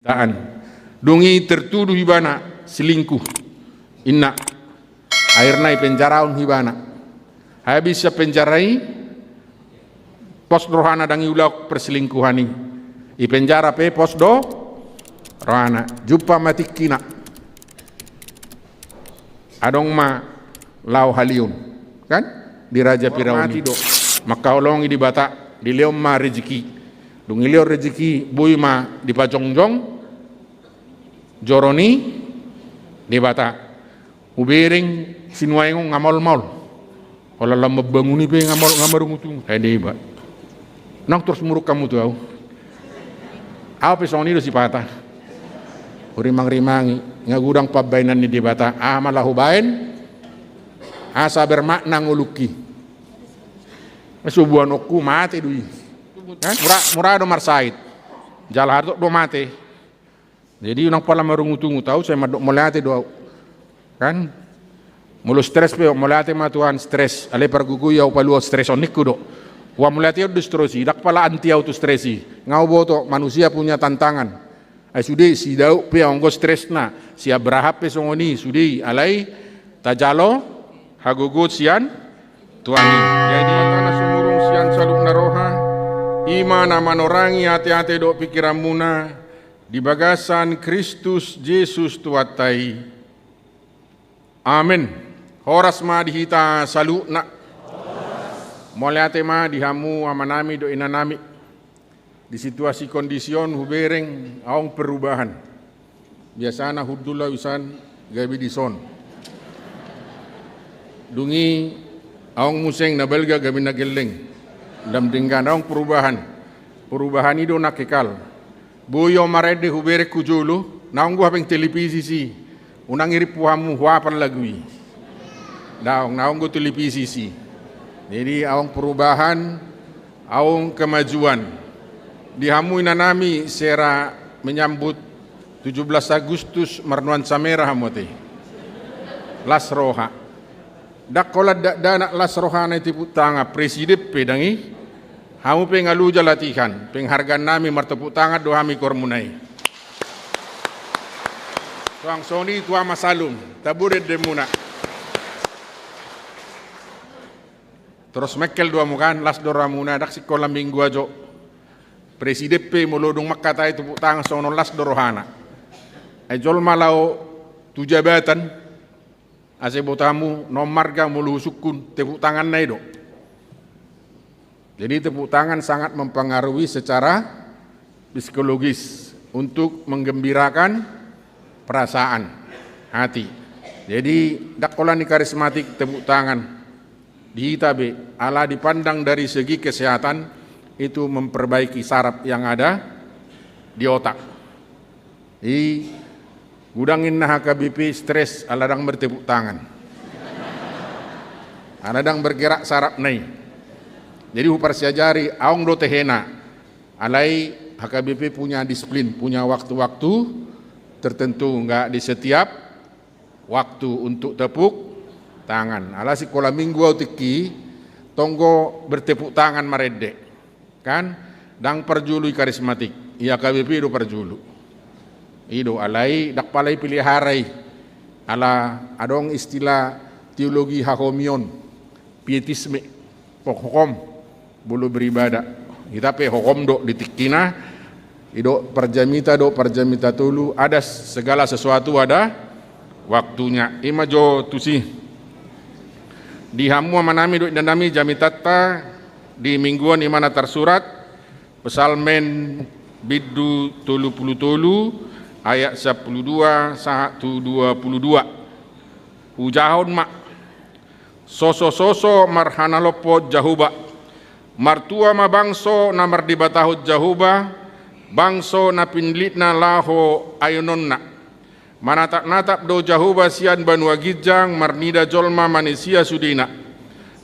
Taan dungi tertuduh hibana selingkuh inna airnai penjaraun hibana habis penjarai pos rohana dangi ulak perselingkuhani i penjara pe pos do rohana jumpa matikina adong ma lau haliun kan di Raja Firauni do maka olongi di bata di leom ma rezeki dungi leo rezeki bui ma di pajongjong joroni di bata ubering sinuaingo ngamol-mol ola lama banguni pe ngamarungutung kayak deba nang terus muruk kamu tuh au apa soni do si patah urimang-rimangi ngagudang pabainan ni di bata malahu bain asa bermakna nguluki subuhan oku mati dui kan murah do marsait jalar do mati jadi nang pala marungutungu tahu saya madok molate do kan mulu stres pe molate matuan stres ale pergugu ya palu stres onikku do wa molate do strosi dak pala anti auto stresi ngau boto manusia punya tantangan ai sudi si dau pe onggo stresna si abrahap pe songoni sudi alai tajalo hagugut sian tuani jadi matana sumurung sian saluk naroha imana manorangi hati-hati do pikiramuna di bagasan Kristus Yesus tuatai. Amin. Horas ma dihita salu na. Moleate ma dihamu amanami do inanami. Di situasi kondision hubereng aong perubahan. Biasana hudula wisan gabi dison. Dungi aong museng na belga gabi nageleng. Dam dinggan aong perubahan. Perubahan itu nak kekal. Buyo marede hubere kujulu naunggu hapeng televisi si unang iri puhamu huapan lagui naunggu televisi si jadi awang perubahan awang kemajuan dihamu inanami sera menyambut 17 Agustus marnuan samera hamote las roha dak kola dana las roha na tipu tanga presiden pedangi hamu pengaluja latihan, penghargaan nami martepuk tangan doa mi kormunai. Tuang soni tua masalum, taburet demuna. Terus mekel dua mukan, las doramuna dak sikola minggu ajo. Presiden pe molodung makatai tepuk tangan sono las dorohana. Ejol malau tu jabatan, ase botamu nomarga mulu sukun tepuk tangan naido. Jadi tepuk tangan sangat mempengaruhi secara psikologis untuk menggembirakan perasaan hati. Jadi dakolani karismatik tepuk tangan di Itabe ala dipandang dari segi kesehatan itu memperbaiki saraf yang ada di otak. Di gudangin nah HKBP stres aladang bertepuk tangan. Aladang bergerak saraf nai. Jadi upar siajari aong do tehena alai HKBP punya disiplin, punya waktu-waktu tertentu, enggak di setiap waktu untuk tepuk tangan. Ala sekolah minggu au tiki tonggo bertepuk tangan marede kan dang perjulu karismatik iya HKBP do perjulu ido alai dak palai pilih harai ala adong istilah teologi hakomion pietisme pokkom bulu beribadah kita pe hokom do ditikina ido perjamita tulu ada segala sesuatu ada waktunya imajo tusi dihamu manami do danami jamitata di mingguan imana tersurat pesalmen biddu tulu pulu tulu ayat 12 122 hujahon mak soso marhana lopo jahuba martua ma bangso na mardibatahut jahuba bangso na pinlitna laho ayunonna manatap-natap do jahuba sian banua gijang marnida jolma manusia sudina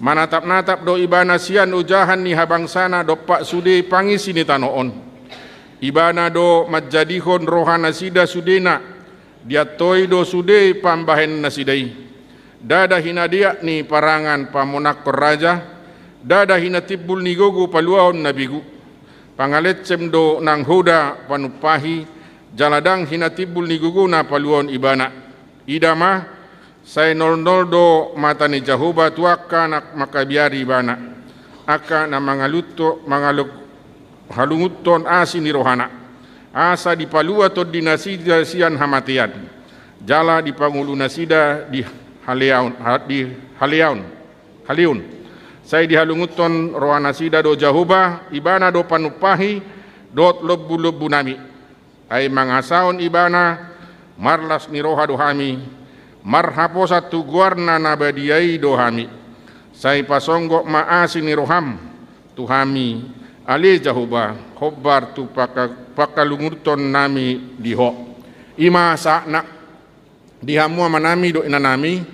manatap-natap do ibana sian ujahan ni habangsana do pak sude pangisi ni tanoon ibana do majadihon rohana sida sudena dia toy do sude pambahen nasidai dada hinadia ni parangan pamonak raja dada hina tibbul nigogo paluaon nabigu pangalet cemdo nang hoda panupahi jaladang hinatibul ni guguna paluon ibana idama sai nol do mata ni Jahuba tuaka nak makabiari ibana aka na mangalutto mangaluk halunguton asi ni rohana asa di palua to dinasida sian hamatian jala di pangulu nasida di haliun sai di halunguton rohana sida do Jahuba ibana do panupahi dot lebu nami ay mangasaon ibana marlas ni roha dohami marhapo satu guarna nabadiai dohami sai pasonggo maasi ni roham tuhami ali Jahuba khobar tu pakalungurton nami diho ima sakna dihamua manami do inanami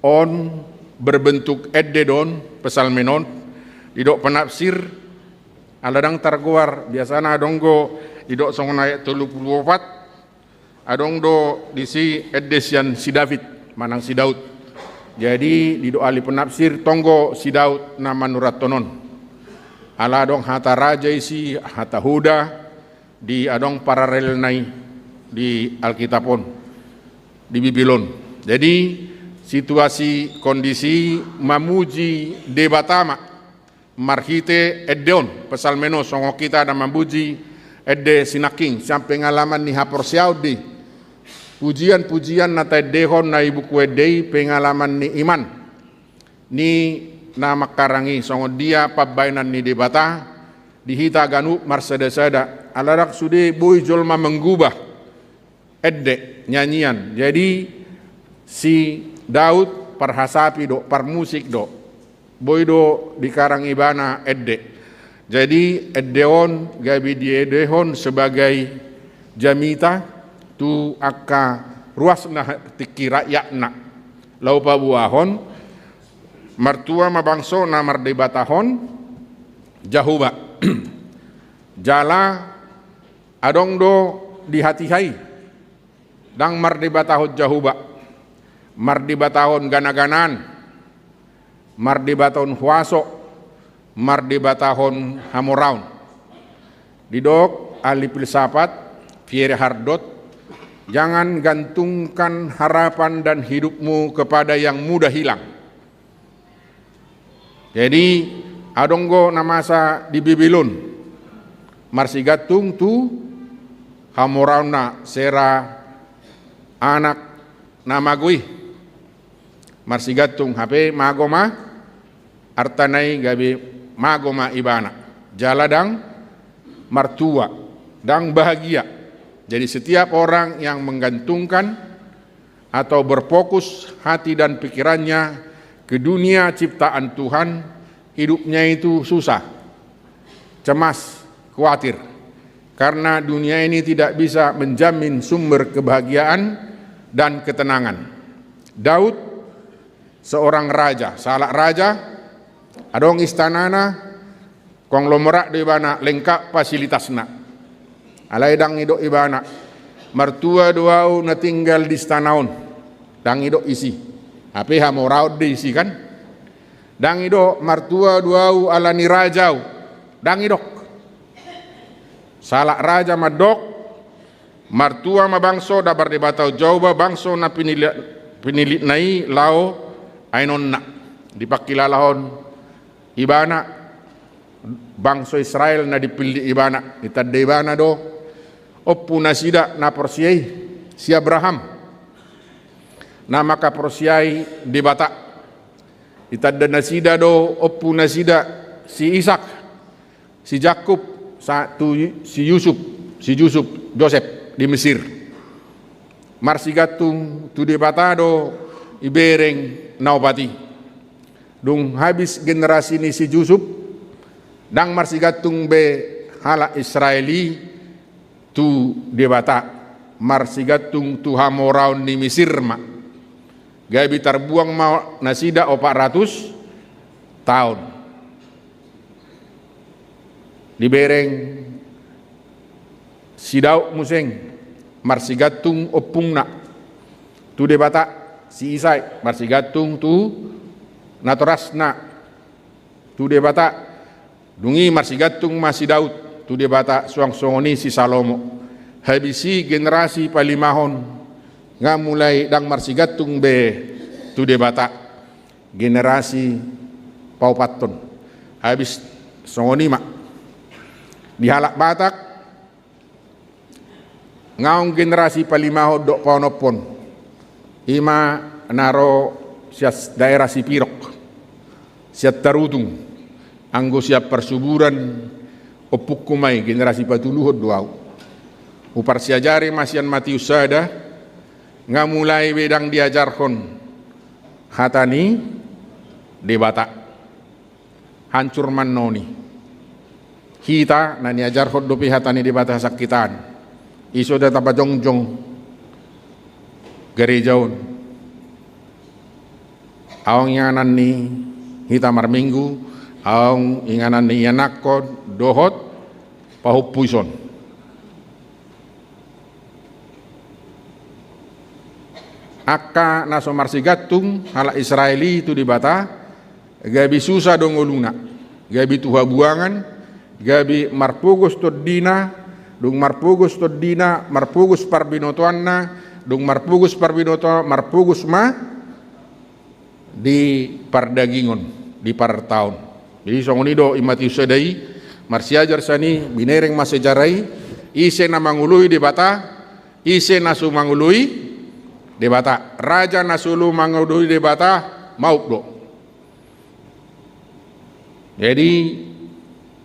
on berbentuk ededon pesalmenon didok penafsir aladang targuar biasana adonggo didok songon ayat 34 adong do disi edesian si David manang si Daud jadi didok ahli penafsir tonggo si Daud nama nuratonon ala adong hata raja isi hata huda di adong paralel nai di Alkitabon di Bibilon jadi situasi kondisi mamuji debatama marhite eddeon pesalmeno songo kita dan mamuji edde sinaking sampai pengalaman ni haporsiaw di pujian-pujian nata dehon na ibu kue dei pengalaman ni iman ni nama karangi songo dia pabainan ni debata dihita ganu marsada-sada alarak sude boy jolma menggubah edde nyanyian jadi si Daud parhasapi do parmusik do boy do di karang ibana edde jadi eddeon gabi diedehon sebagai jamita tu akka ruasna tiki rakyatna lau pabuahon martua mabangso na mardebatahon Jahuba jala adong do di hati-hai dang mardebatahon Jahuba mardebatahon gana-ganan mardebatahon huaso mardebatahon hamoraun didok ahli filsafat Pierre Hardot jangan gantungkan harapan dan hidupmu kepada yang mudah hilang jadi adonggo namasa di Bibilon marsigatung tu hamorauna sera anak namagui marsigatung HP magoma artanai gabi magoma ibana jaladang martua dang bahagia jadi setiap orang yang menggantungkan atau berfokus hati dan pikirannya ke dunia ciptaan Tuhan hidupnya itu susah cemas khawatir karena dunia ini tidak bisa menjamin sumber kebahagiaan dan ketenangan. Daud seorang raja, salak raja, adong istanana, konglomerat di ibana lengkap fasilitasna. Alai dang idok ibana, mertua doau na tinggal di istanaon, dang idok isi. Ape hamoraud diisi kan? Dang idok mertua doau alani rajau, dang idok. Salak raja madok, martua ma bangso dabar di batau jauba bangso na pinilit nai lao ainon na dipakilalahon ibana bangso Israel na dipilih ibana itad ibana do oppu nasida na porsiai si Abraham na maka porsiai di bata itad nasida do oppu nasida si Ishak si Yakub si Yusuf Joseph di Mesir marsigatung tu debatado ibereng naupati dung habis generasi ni si Yusuf dang marsigatung be hala Israeli tu debata marsigatung tu hamoraun ni Mesir ma gabi terbuang ma nasida 400 tahun dibereng si Daud museng marsigatung opungna tu debata si Isai marsigatung tu natorasna tu debata dungi marsigatung masih Daud tu debata suang songoni si Salomo habisi generasi palimahon nga mulai dang marsigatung be tu de Batak generasi paupaton habis songoni mak dihalak Batak ngaung generasi palimahon dok paunopon ima naro sias daerah Sipirok siat tarutung anggo siap persuburan opuk kumai generasi patuluhod doau upar siajari masian mati usada nga mulai bedang diajarkon hatani de Batak hancur mannoni kita na niajarkon dopi hatani de Batak sakitan iso da tapa jongjong gerejaon awang inganan ni hita marminggu awang inganan ni yanakon dohot pahupuison akka naso marsigatung hala Israeli itu di Bata gabi susah dong uluna gabi tuha buangan gabi marpugus todina dung marpugus todina marpugus parbinotoanna dung marpugus parbinoto marpugus ma di pardagingon di partaun jadi songonido imati usadai marsiajar sani binereng masejarai ise na mangului di Bata ise nasu mangului de Bata raja nasulu mangului de Bata maup do jadi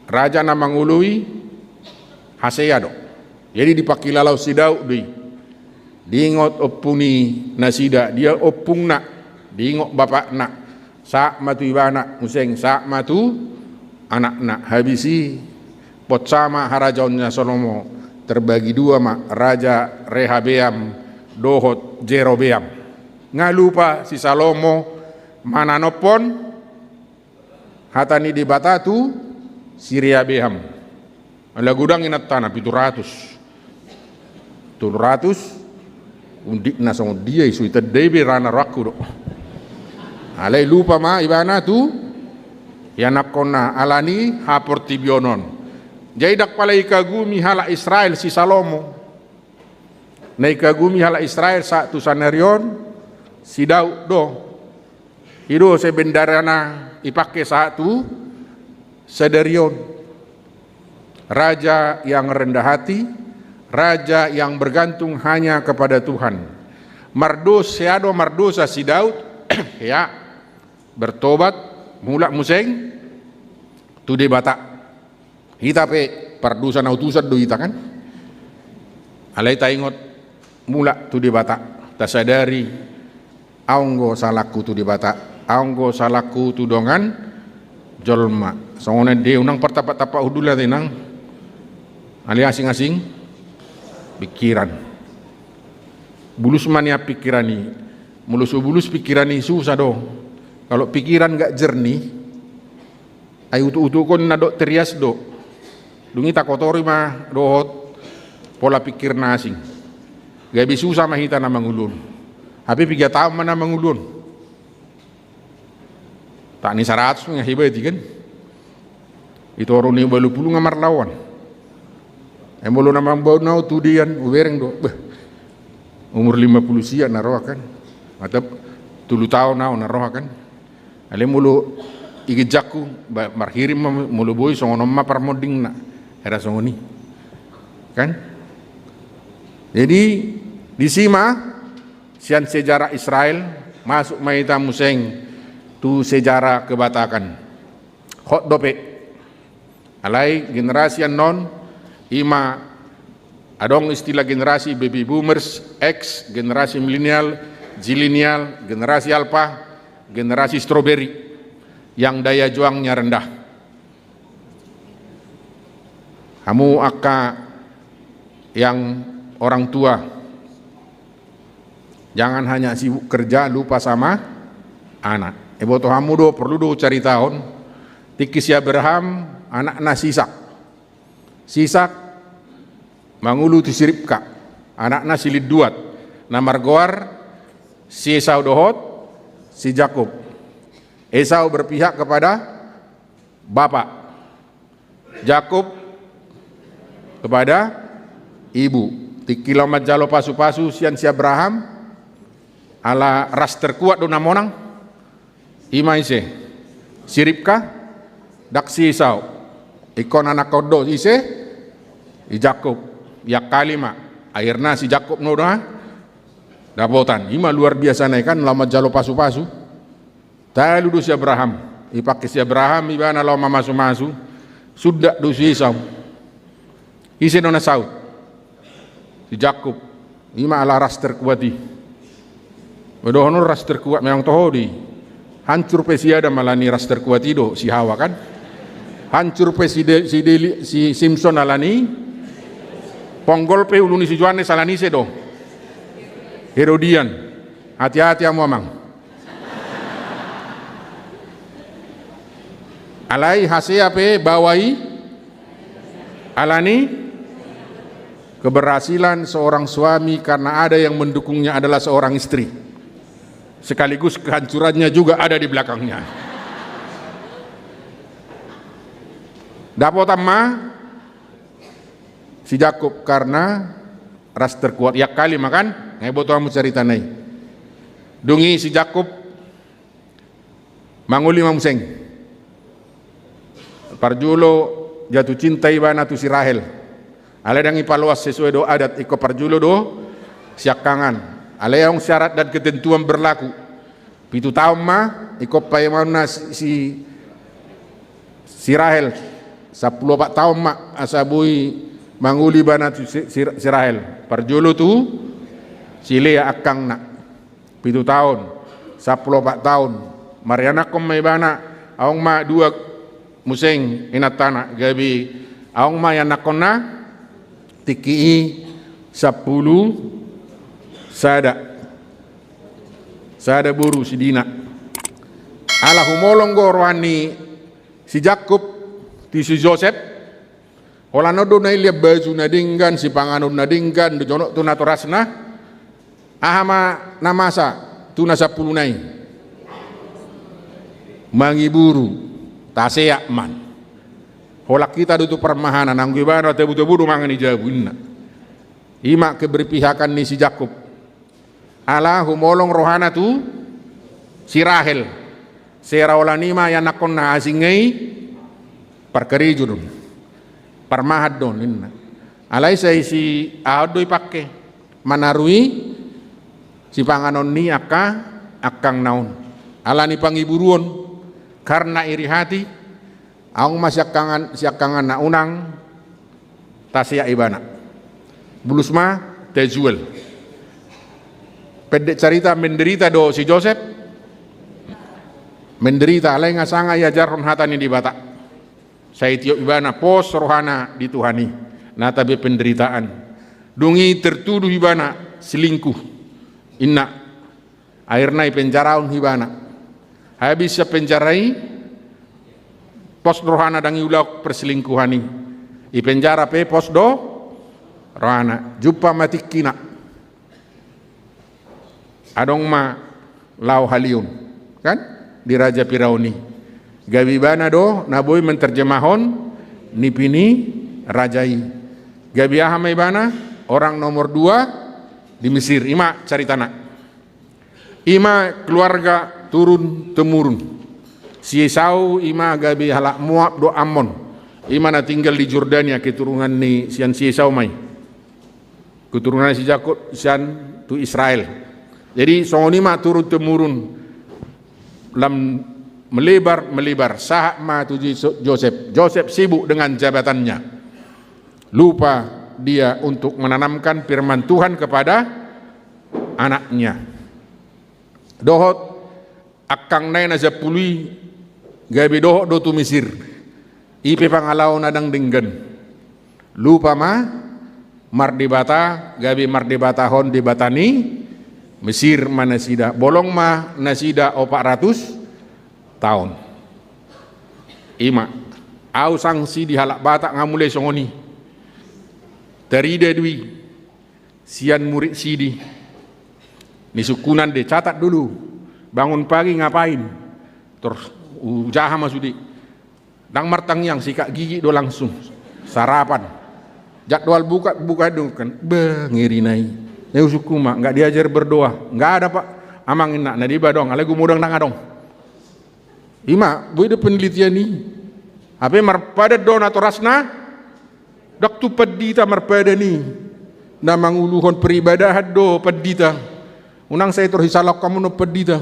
raja na mangului haseya do jadi dipakilalau sidau dui diingot opuni nasida dia opung nak diingot bapak nak sak matu ibana museng sak matu anak nak habisi pot sama harajaunnya Salomo terbagi dua mak raja Rehabeam dohot Jerobeam ngalupa si Salomo mananopon hatani di Batatu Syria Beham ala gudang inat tanah 700 undik na song dia isu itadebe rana rakku do alai lupa ma ibana tu yanakona alani haportibionon jaidak palai kagumi hala Israel si Salomo nai kagumi hala Israel sa tu sanerion si Daud do hido sebendarana ipake satu sederion raja yang rendah hati raja yang bergantung hanya kepada Tuhan mardos seado mardosa si Daud ya bertobat mulak museng tu de Batak kita pe pardusan utusan do kita kan alai ta ingot mulak tu de Batak tasadari aunggo salahku tu de Batak aunggo salahku tu dongan jolma songone de unang pertapa-tapa udula tenang ali asing-asing pikiran bulus mania pikirani mulus bulus pikirani susah do kalau pikiran gak jernih ayo utu kon na do terias do dungi tak kotori mah dohot pola pikir nasing gak bisa susah mah hita na mangulun tapi 3 tahun mana mangulun tak ni 100 nga hibati kan itu orang ni balu pulu ngamar lawan embolo namang bau nau tudian ubereng do umur 50 sia naroh kan atau 7 tahun nau naroh kan ale mulu igejaku marhirim mulu boy songono ma parmoding na era songoni kan jadi di sima sian sejarah Israel masuk maita museng tu sejarah kebatakan hot dope alai generasi non ima adong istilah generasi baby boomers X generasi milenial zilenial generasi alpha generasi strawberry yang daya juangnya rendah kamu akka yang orang tua jangan hanya sibuk kerja lupa sama anak boto kamu do perlu do cari tahun tikis Abraham anak na Sisak mangulu tu siripka anak na silid duat namar goar si Esau dohot si Jakub. Esau berpihak kepada bapak, Jakub kepada ibu. kilomat jalo pasu-pasu sian si Abraham ala ras terkuat do namonang ima ise siripka dak si Esau ikon anak kodo ise i Jakub ya kalima akhirnya si Jakub no dapotan ima luar biasa kan lama jalo pasu-pasu talu do si Abraham ipakai si Abraham ibana lama masu-masu sudah do si Esau ise nona saut si Jakub ima ala ras terkuati wadohono ras terkuat memang tohodi hancur pesi ada malani ras terkuat itu si Hawa kan hancur pesi si Simpson alani ponggol pe uluni si Johannes alani sedo Herodian hati-hati amu amang alai Hosea pe bawai alani keberhasilan seorang suami karena ada yang mendukungnya adalah seorang istri sekaligus kehancurannya juga ada di belakangnya. Dapat amma si Jakub karena ras terkuat ya kali makan ngebot kamu cerita nai dungi si Jakub manguli mamuseng parjulo jatuh cinta ibana tu si Rahel ale dangi paluas sesuai do adat iko parjulo do siak kangan ale yang syarat dan ketentuan berlaku pitu tahun mah iko paimana si Rahel 14 tahun mak asabui manguli bana tu si Rahel parjulo tu si Lea akang nak pitu tahun 14 tahun Mariana kom may bana aong ma dua museng inatana gabi aong ma yan nakona tiki 10 sada buru si Dina ala humolong go rohani si Jakub ti si Joseph ola no do na ilia baju na dinggan si panganod na dinggan do jono tu naturasna ahama namasa tu na 10 nai mangiburu tasea man holak kita do tu permahanan ang gibana tebu-tebu do mangani jabunna ima keberpihakan ni si Jakub ala humolong rohana tu si Rahel sera olanima yang nakon na asingai parkerijudun parmahad don inna alai say si adoy pakke manarui si panganon ni akang naon ala ni pangiburuon karena iri hati aung masyakangan na unang tasya ibana bulusma tejuel pendek cerita menderita do si Joseph menderita alai ngasanga ya jarron hatani di Batak saya tiup ibana pos rohana dituhani nah tapi penderitaan dungi tertuduh ibana selingkuh inna akhirnya penjaraun ibana habis penjarai pos rohana dangi ulak perselingkuhani i penjara pe pos do rohana jumpa matikina adong ma lau haliun kan di Raja Firauni gawi bana do naboy menterjemahon nipini rajai gawi ahamai bana orang nomor 2 di Mesir ima cari tanah ima keluarga turun temurun si Esau ima gabi halak Moab do Ammon ima na tinggal di Jordania keturunan ni sian si Esau mai keturunan si Jakub sian tu Israel jadi songonima turun temurun lam melebar sahak ma tu Joseph sibuk dengan jabatannya lupa dia untuk menanamkan firman Tuhan kepada anaknya dohot akang nai na japului gabi dohot do tu Mesir ipe pangalau nadang dinggen lupa ma mardibata gabi mardibata hon di Batani Mesir mana sida bolong ma nasida 400 tahun ima au sangsi di halak Batak ngamule songoni dari dwi sian murid sidi ni sukunan de catat dulu bangun pagi ngapain terus ujaha masudi dang martang yang sikat gigi do langsung sarapan jadwal buka dong kan, ngirinai. Ya suku mak nggak diajar berdoa, nggak ada pak. Amang enak, nadi badong, alai gumudang nang adong. Ima, bu itu penelitian ni. Apa marpada don atau rasna, dak tu pedita marpada ni. Namang uluhon peribadahan do pedita. Unang saya terhisalak kamu no pedita.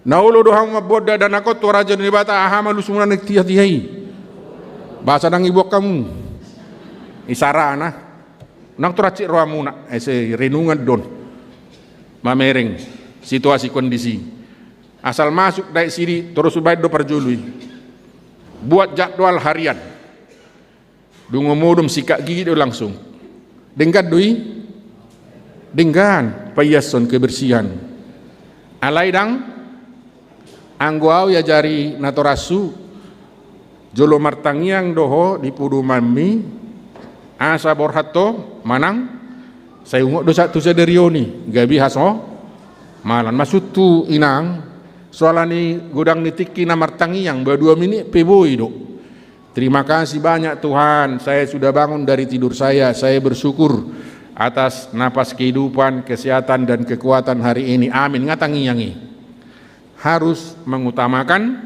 Naulo dohang maboda dan aku tu raja ni bata ahama lu semua nak tiah-tihai. Bahasa nang ibu kamu. Isara na. Nang tu racik rohamu nak. Ese renungan don. Mamereng situasi kondisi. Asal masuk dari sini terus baik do perjului. Buat jadwal harian. Dungo modum sikak gigi do langsung. Denggan doi. Denggan payason kebersihan. Alai dang angguau ya jari natorasu jolo martangiang doho di pudu mami asa borhato manang saya ungok dosa tu saderioni gabi haso malan masuk tu inang soalani gudang nitiki na martangiang berdua minit peboi do. Terima kasih banyak Tuhan, saya sudah bangun dari tidur saya bersyukur atas napas kehidupan, kesehatan dan kekuatan hari ini. Amin. Ngatangiangi harus mengutamakan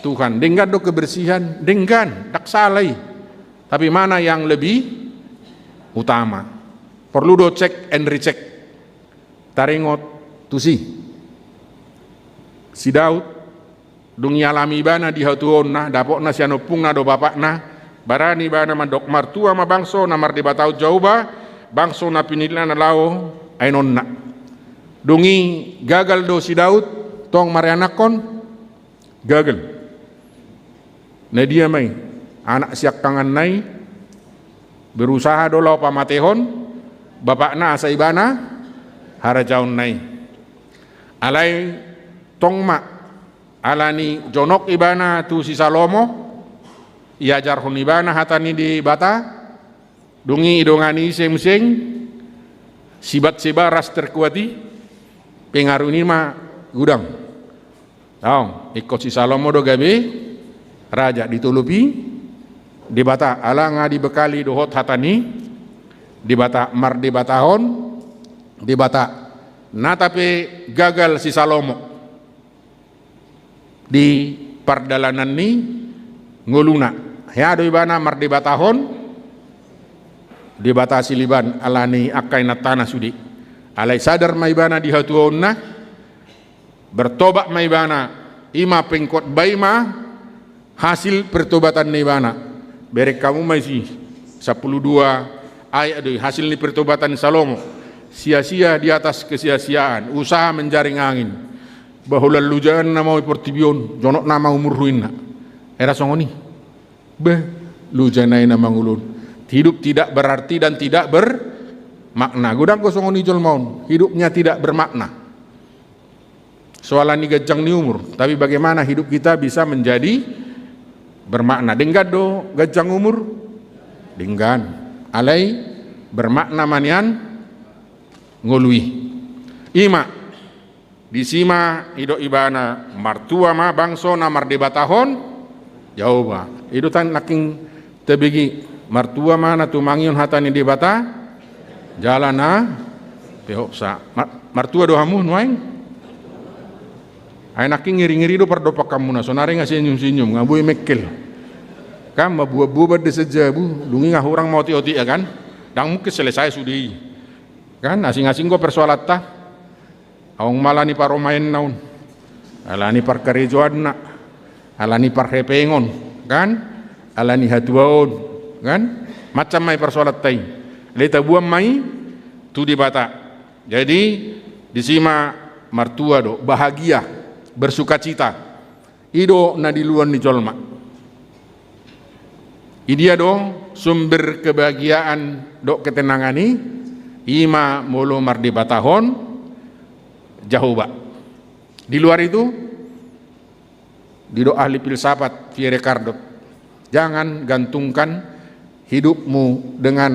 Tuhan. Denggan do kebersihan, denggan, tak salai. Tapi mana yang lebih utama? Perlu do cek and recheck. Taringot tusi. Si Daud dung alami bana di hatuonna dapokna sianopungna do bapakna barani bana mandok martua ma bangso na mardi batau jauba bangso na pinilna na lao ainonna. Dungi gagal do si Daud tong marianakon gagal na dia may anak siak tangan nai berusaha dolau pamatehon bapak na asai bana harajaun nai alai tong ma alani jonok ibana tu si Salomo iajar hon ibana hatani di bata dungi idongani seng-seng sibat sebaras terkuati pengaruh ini mah gudang. Tahu, ikut si Salomo do gabe raja ditulupi di bata alanga dibekali dohot hatani di bata mar di batahon di bata natape gagal si Salomo di pardalanan ni nguluna ya do ibana mar di batahon di bata siliban alani akai natana sudi alai sadar maibana di hatuonna bertobat maibana ima pengkot baima hasil pertobatan maibana berek kamu masih 12 ayat dari hasil ni pertobatan Salomo sia-sia di atas kesia-siaan usaha menjaring angin bahula lujan nama portibion jonok nama umur ruinna era songoni lujanai nama ngulun hidup tidak berarti dan tidak bermakna gudang kosongoni jolmaun hidupnya tidak bermakna. Soalan ini gajang ni umur, tapi bagaimana hidup kita bisa menjadi bermakna? Denggan do gajang umur, denggan. Alai bermakna manian ngului. Ima disima ido ibana martua ma bangso na mardebatahon jauh ba. Ido tan naking tebegi martua ma na tumangion hatani debata jalana pehopsa. Martua do hamun waing. Ay naking ngiri-ngiri do pardopak kamu na sonare nga senyum-senyum ngabuy mekkel kam mabuah-buah de sejabu dungi nga hurang mau ti-oti ya kan dang mungkin selesai sudi kan asing-asing go persoalata awang malani paromain naun alani par karejoan na alani par hepengon kan alani hatuaon kan macam mai persoalat tai leta buam mai tu di bata jadi disima martua do bahagia bersukacita ido na diluan ni jolma idia do sumber kebahagiaan do ketenangani ima molo mardi batahon jahuba di luar itu di do ahli filsafat Pierre Cardot jangan gantungkan hidupmu dengan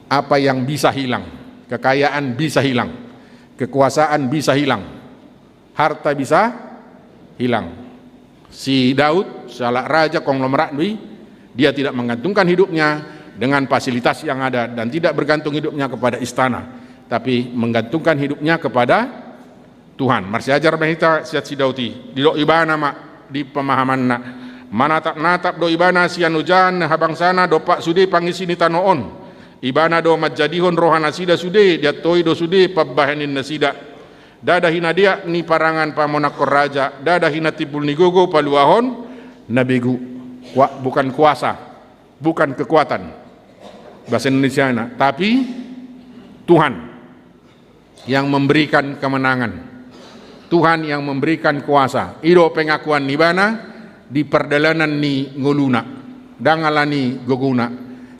apa yang bisa hilang kekayaan bisa hilang kekuasaan bisa hilang harta bisa hilang. Si Daud, salah raja konglomerat dia tidak menggantungkan hidupnya dengan fasilitas yang ada dan tidak bergantung hidupnya kepada istana, tapi menggantungkan hidupnya kepada Tuhan. Marsi ajar mahita siat sidauti di do ibana mak di pemahaman na manatap do ibana sian ujan habang sana do pak sude pangisini tanoon ibana do majadihon rohana sida sude dia toi do sude pabbahanin nasida dada hina dia ni parangan pamonakor raja dada hina tibul nigogo paluahon nabegu bukan kuasa, bukan kekuatan bahasa Indonesia, tapi Tuhan yang memberikan kemenangan, Tuhan yang memberikan kuasa. Ido pengakuan nibana di perjalanan ni ngoluna dangalani goguna.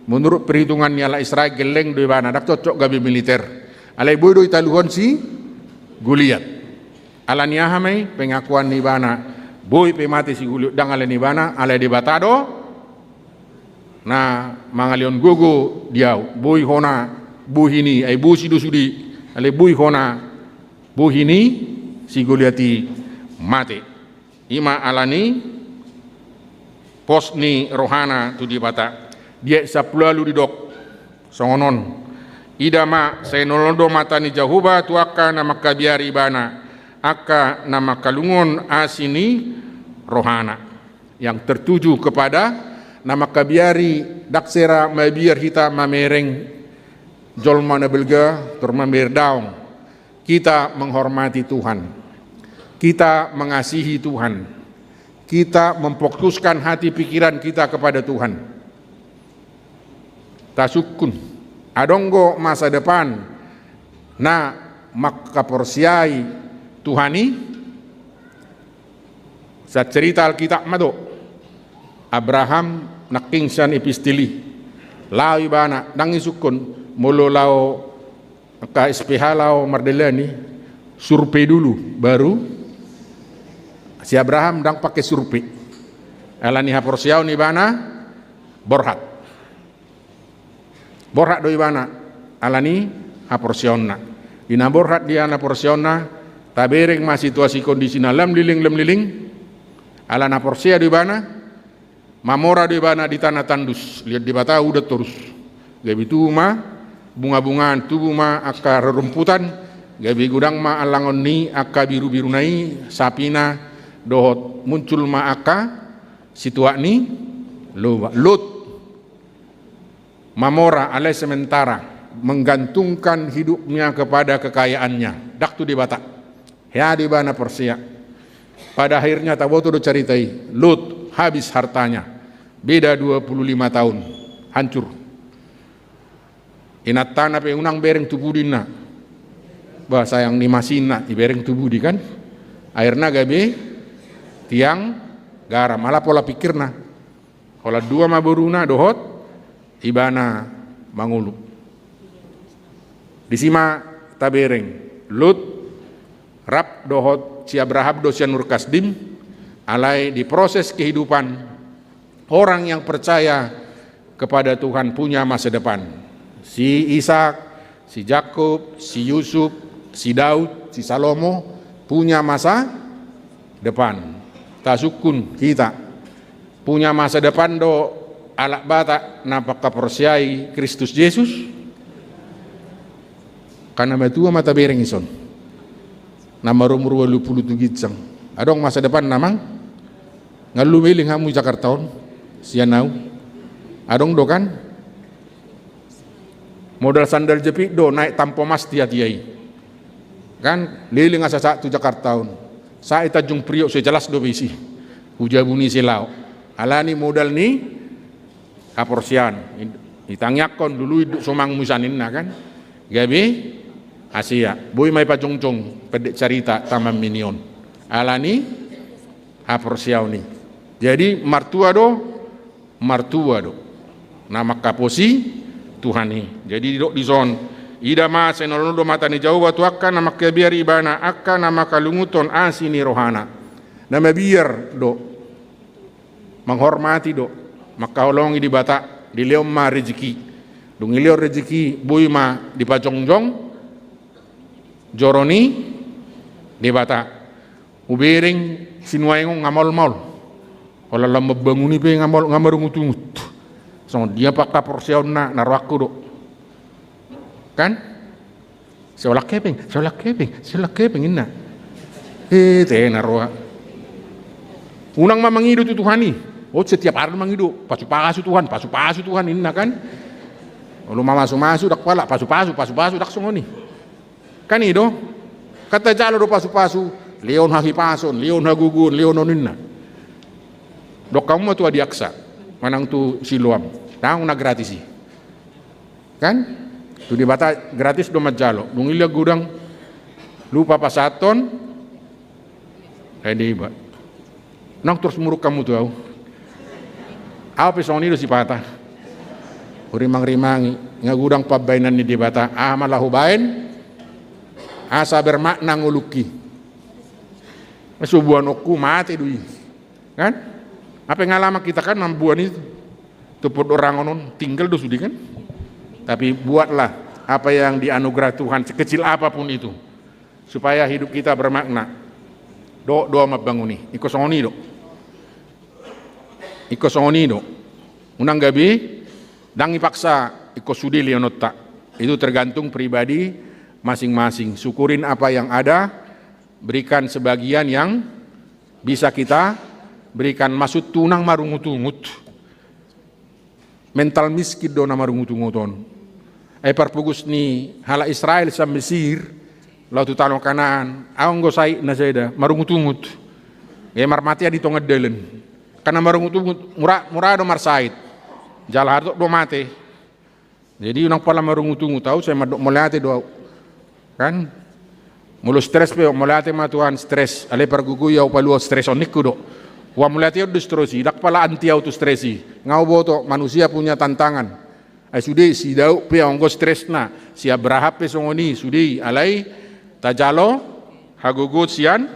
Menurut perhitungan nyala Israel geleng do ibana dak cocok gabi militer. Alai bodo italuhon si Goliat. Alania hamai pengakuan nibana boy pemati si Goliat dangalani ibana alai di batado. Na mangalion gogo diau boy hona buhini ay bu sidu sudi ale buy hona buhini si Goliati mate ima alani pos ni rohana tu di bata dia sapulalu di dok songonon idama senolondo mata ni jahuba tu akka nama kabiari bana akka nama kalungon asini rohana yang tertuju kepada nama kabiari daksera mabiar hita mamereng jolma na belga turmamir daung. Kita menghormati Tuhan, kita mengasihi Tuhan, kita memfokuskan hati pikiran kita kepada Tuhan. Tasukun adonggo masa depan na makaporsiai Tuhani sa cerita Alkitab mado Abraham nakingsan ipistili lao ibana nangisukun mulu lao ka SPH lao mardelani survei dulu baru si Abraham dang pakai survei alani haporsiau ni bana borhat do ibana alani haporsionna ina borhat dia na porsionna tabereng ma situasi kondisi na lem liling alana porsia do ibana mamora di bana di tanah tandus lihat di bata udah terus gabi tu ma bunga-bungaan tubuh ma akar rumputan gabi gudang ma alangon ni akka biru-biru nai sapina dohot muncul ma akka situa ni lut mamora alai sementara menggantungkan hidupnya kepada kekayaannya dak tu di bata ya di bana persia pada akhirnya taboto do caritai Lut habis hartanya beda 25 tahun hancur inat tanah pe unang bereng tubudina bahasa yang ni masina ibereng tubudi kan airna gabe tiang garam malah pola pikirna hola dua maburuna dohot ibana mangulu disima tabereng Lut rap dohot si Abraham dosian Nurkasdim alai di proses kehidupan orang yang percaya kepada Tuhan punya masa depan. Si Ishak, si Yakub, si Yusuf, si Daud, si Salomo punya masa depan. Tasukun kita punya masa depan do alak bata napaka persiai Kristus Yesus. Karena matua mata bereng ison. Nama rumur 27 gitsang. Adong masa depan namang ngalu miling hamu Jakarta on sianau adong do kan modal sandal jepit do naik tampo mas tiai kan liling asa tu Jakarta on sa ita jung priok so jelas do bisi hujabuni silau alani modal ni kaporsian itangyakon dulu hidup somang musanin na kan gabi Asia boy may pacungcung pedek cerita tamam minion alani haporsiau ni jadi martua do nama kaposi Tuhani jadi di zon ida ma senolondo mata ni jauh watu akka nama kebiar ibana akka nama kalunguton asini rohana nama biar do menghormati do maka olongi di bata di leom ma rezeki dung ilio rezeki bui ma di pajongjong joroni di bata ubering sinuaingo ngamol-mol ola lama banguni pe ngamor ngutungut So dia pakta porsiaun na naruak ko do. Kan? Seolak keping inna. Teh naruak. Unang mamangido tu Tuhan ni. Oh setiap hari mangido, pasu-pasu Tuhan inna kan. Lu masu-masu dak pala, pasu-pasu dak songoni. Kan itu, kata jalo do pasu-pasu, leon hahipason, leon hagugun, leon oninna. Dok kamu tu adiaksa, manang tu siluam, nang na gratisi. Kan? Tu di bata gratis do majalo, dungilia gudang, lupa pasaton, iba. Nang terus muruk kamu tu au. Apa pesoni do si patah. Rimang-rimangi ngagudang pabainan ni di bata malahu bain asa bermakna nguluki subuhan oku mati dui kan apa ngalama kita kan mambuan itu tuput orang onon tinggal do sudi kan tapi buatlah apa yang dianugerah Tuhan sekecil apapun itu supaya hidup kita bermakna doa mabanguni iko songoni do unang gabi dang ipaksa iko sudi leonotta itu tergantung pribadi masing-masing. Syukurin apa yang ada, berikan sebagian yang bisa kita berikan. Maksud tunang marungut-ungut mental miskin dona marungut-unguton parpugus ni hala Israel sa Mesir lautu talo Kanaan awang gosai na seda marungut-ungut marmatia di tongad delen karena marungut-ungut murado marsait jalan do mate. Jadi unang pala marungutungu tahu saya madok molate do kan mulu stres pe molate matuan stres ale perguguya paluo stres onikku do wa molate do strosi dak pala anti auto stresi ngau boto manusia punya tantangan ai sudi si dau pe ongo stresna si abrahap pe songoni sudi alai tajalo hagugut sian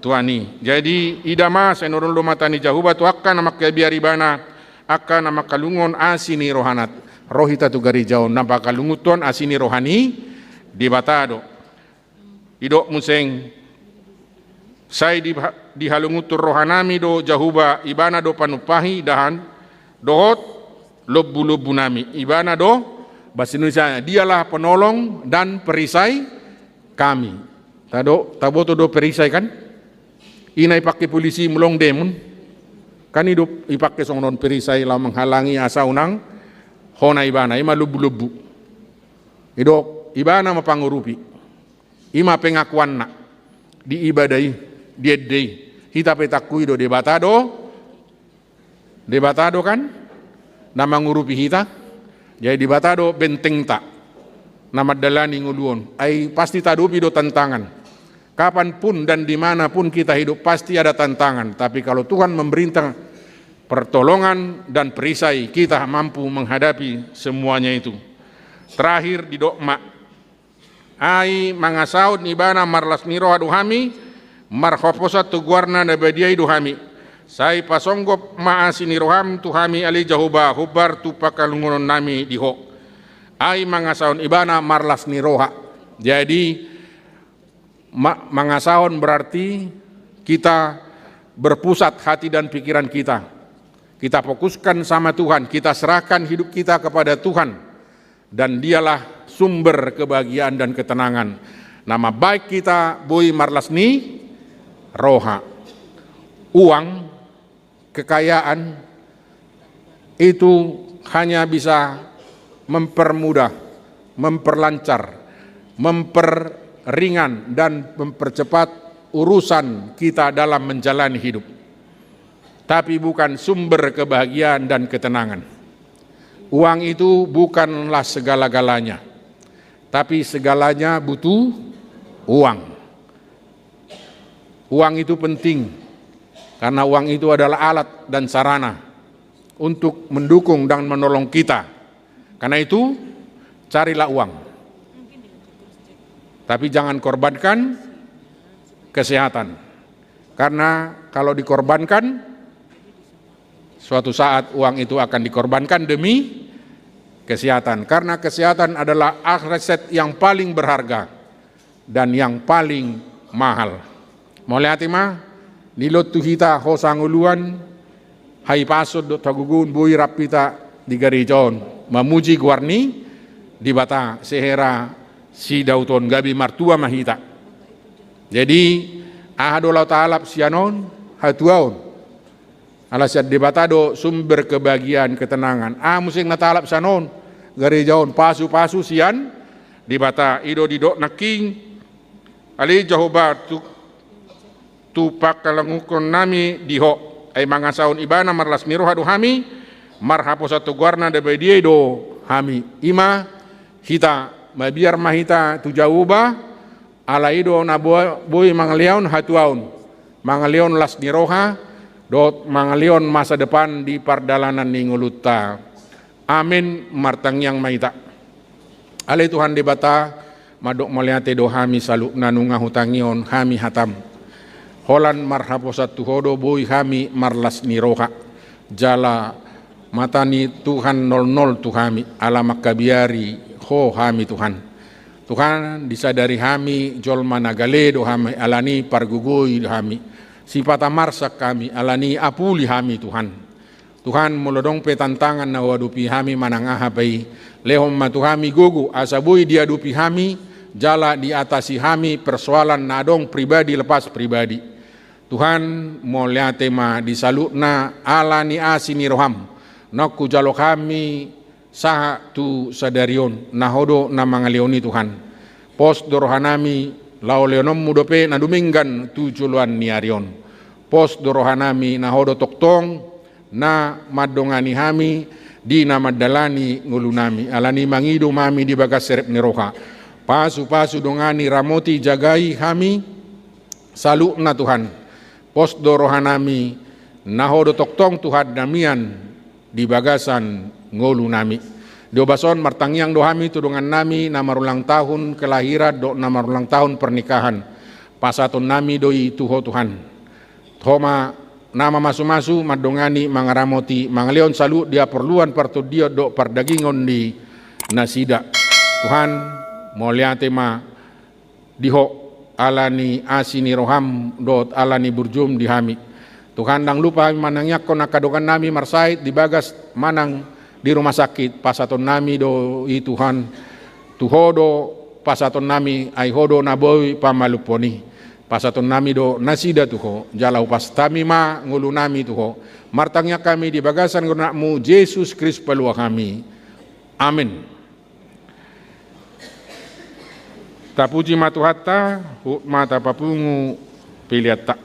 tuani. Jadi idama senorun do matani jahuba tu akka nama kebiaribana akan nama kalungon asini rohanat rohita tu gari jauh nampak kalunguton asini rohani di batado idok museng sai di halungutur rohanami do jahuba ibana do panupahi dahan dohot lobbu nami ibana do bahasa Indonesia dialah penolong dan perisai kami taboto do perisai kan inai pakai polisi mulong demon kan hidup ipakai songnon perisai lah menghalangi asa unang hona ibana ima lubu-lubu hidup ibana mapangurupi ima pengakuan nak di ibadai diedei kita petakui do debatado kan nama ngurupi kita jadi debatado benteng tak nama dalani nguluon ai pasti tadupi do tantangan. Kapanpun dan dimanapun kita hidup pasti ada tantangan. Tapi kalau Tuhan memerintah pertolongan dan perisai, kita mampu menghadapi semuanya itu. Terakhir di dokma, ai mangasaud nibana marlas niro aduhami, marhoposat tuguarna nabadiai duhami. Sai pasonggop maasi niroham tuhami ali jahuba hubar tu pakalungunon nami diho. Ai mangasaud ibana marlas niroha. Jadi mangasahon berarti kita berpusat hati dan pikiran kita. Kita fokuskan sama Tuhan, kita serahkan hidup kita kepada Tuhan. Dan dialah sumber kebahagiaan dan ketenangan. Nama baik kita Boy Marlasni Roha. Uang, kekayaan itu hanya bisa mempermudah, memperlancar, ringan dan mempercepat urusan kita dalam menjalani hidup, tapi bukan sumber kebahagiaan dan ketenangan. Uang itu bukanlah segala-galanya, tapi segalanya butuh uang. Uang itu penting karena uang itu adalah alat dan sarana untuk mendukung dan menolong kita. Karena itu carilah uang. Tapi jangan korbankan kesehatan. Karena kalau dikorbankan, suatu saat uang itu akan dikorbankan demi kesehatan. Karena kesehatan adalah aset yang paling berharga dan yang paling mahal. Mulai mah nilot tu kita hosanguluan hai pasod do tagugun bui rapita di garijon memuji guarni di bata sehera si dauton gabi martua mahita. Jadi ahadolau ta'alap sianon hatuaon alasiat di bata do sumber kebahagiaan ketenangan musing na ta'alap sanon garijon pasu-pasu sian di bata ido didok naking ali Jehovah tupak kalangukon nami diho ay mga saon ibana marlas miro hadu hami marhapo satu guarna de bediedo hami ima hita mabiar mahita tu jauba ala ido na boy mangalion hatuaun mangalion las niroha dot mangalion masa depan di pardalanan ninguluta amin martangyang mahita alay Tuhan di bata madok maliate do hami salu nanunga hutangion hami hatam holan marhaposat tuhodo boy hami marlas niroha jala matani Tuhan 00 tuhami alamak kabiari ho hami Tuhan disadari hami jolma nagale do hami alani pargugoi do hami sipata marsak kami alani apuli hami Tuhan mulodong petantangan na wadupi hami manangaha pai lehom matuhami gugu asabui dia dupi hami jala diatasi hami persoalan nadong pribadi lepas pribadi Tuhan moliate ma disalutna alani asini roham nakku jalo kami saha tu sadarion nahodo na mangaleoni Tuhan pos dorohanami lao leonom mudope na duminggan tu juluan niarion pos dorohanami nahodo toktong na madongani hami di nama dalani ngulunami alani mangido mami di bagas serep niroha pasu dongani ramoti jagai hami salu na Tuhan pos dorohanami nahodo toktong Tuhan damian di bagasan ngulunami diobason martangyang dohami tudungan nami na marulang tahun kelahiran do na marulang tahun pernikahan pasaton nami doi tuho Tuhan thoma nama masu-masu madongani mangaramoti mangaleon salu dia perluan partu dia do pardagingon di nasida Tuhan moliate ma diho alani asini roham dot alani burjum di hami Tuhan dang lupa manangyak ko nakadokan nami marsait di bagas manang di rumah sakit pasaton nami do i Tuhan tuhodo pasaton nami ay hodo naboy pamaluponi pasaton nami do nasida tuho jalau pastami ma ngulu nami tuho martangnya kami di bagasan gunakmu Yesus Kristus pelua kami amin. Tapuji matu hatta mata papungu pilihat tak